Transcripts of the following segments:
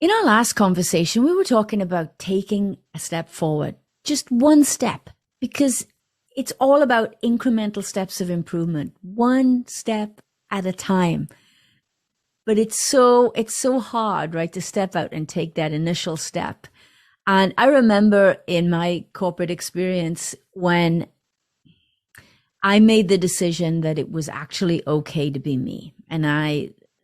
In our last conversation, we were talking about taking a step forward, just one step, because it's all about incremental steps of improvement, one step at a time. But it's so hard, right, to step out and take that initial step. And I remember in my corporate experience when I made the decision that it was actually okay to be me. And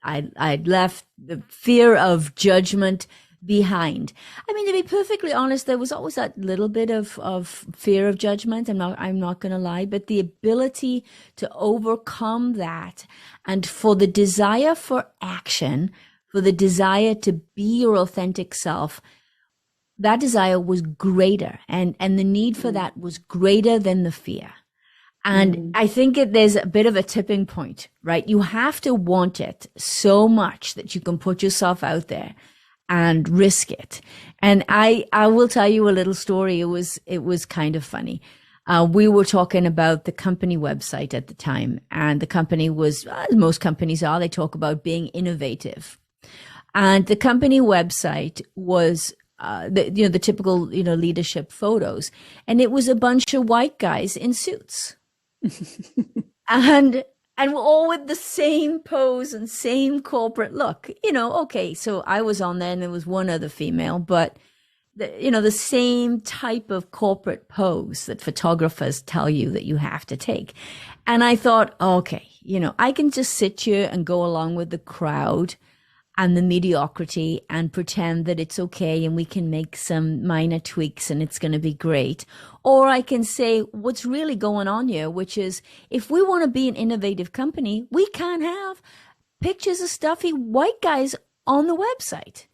I'd left the fear of judgment behind. I mean, to be perfectly honest, there was always that little bit of fear of judgment. I'm not going to lie, but the ability to overcome that and for the desire for action, for the desire to be your authentic self, that desire was greater and the need for that was greater than the fear. And I think there's a bit of a tipping point, right? You have to want it so much that you can put yourself out there and risk it. And I will tell you a little story. It was kind of funny. We were talking about the company website at the time, and the company was, as most companies are, they talk about being innovative. And the company website was the typical, leadership photos. And it was a bunch of white guys in suits. and we're all with the same pose and same corporate look. Okay, so I was on there and there was one other female, but the same type of corporate pose that photographers tell you that you have to take. And I thought, okay, I can just sit here and go along with the crowd and the mediocrity and pretend that it's okay and we can make some minor tweaks and it's going to be great. Or I can say what's really going on here, which is if we want to be an innovative company, we can't have pictures of stuffy white guys on the website.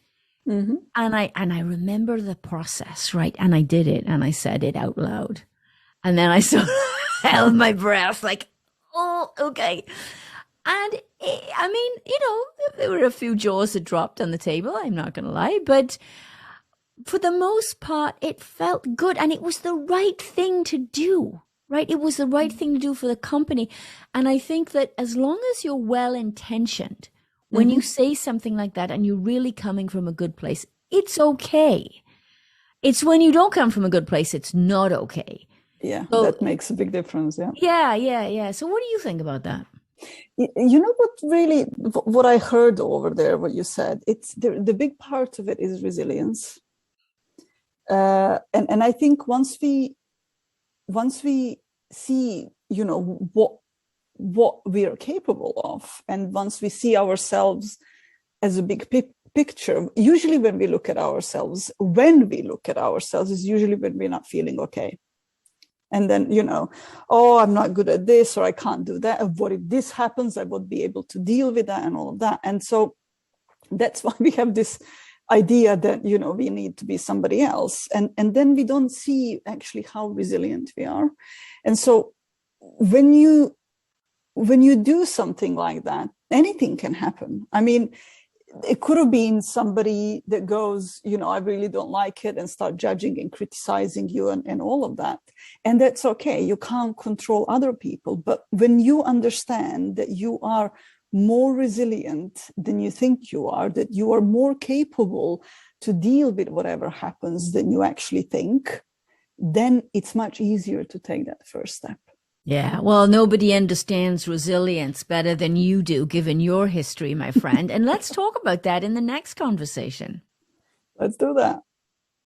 Mm-hmm. And I remember the process, right? And I did it and I said it out loud. And then I sort of held my breath like, oh, okay. And I mean, there were a few jaws that dropped on the table. I'm not going to lie, but for the most part, it felt good. And it was the right thing to do, right? It was the right thing to do for the company. And I think that as long as you're well intentioned, when you say something like that and you're really coming from a good place, it's okay. It's when you don't come from a good place, it's not okay. Yeah, so, that makes a big difference. Yeah. So what do you think about that? What I heard over there, what you said, it's the big part of it is resilience. And I think once we see, what we are capable of, and once we see ourselves as a big picture, usually when we look at ourselves is usually when we're not feeling okay. And then, I'm not good at this, or I can't do that. What if this happens? I won't be able to deal with that and all of that. And so that's why we have this idea that, we need to be somebody else. And then we don't see actually how resilient we are. And so when you do something like that, anything can happen. I mean, it could have been somebody that goes, I really don't like it, and start judging and criticizing you and all of that. And that's okay. You can't control other people. But when you understand that you are more resilient than you think you are, that you are more capable to deal with whatever happens than you actually think, then it's much easier to take that first step. Yeah, well, nobody understands resilience better than you do, given your history, my friend. And let's talk about that in the next conversation. Let's do that.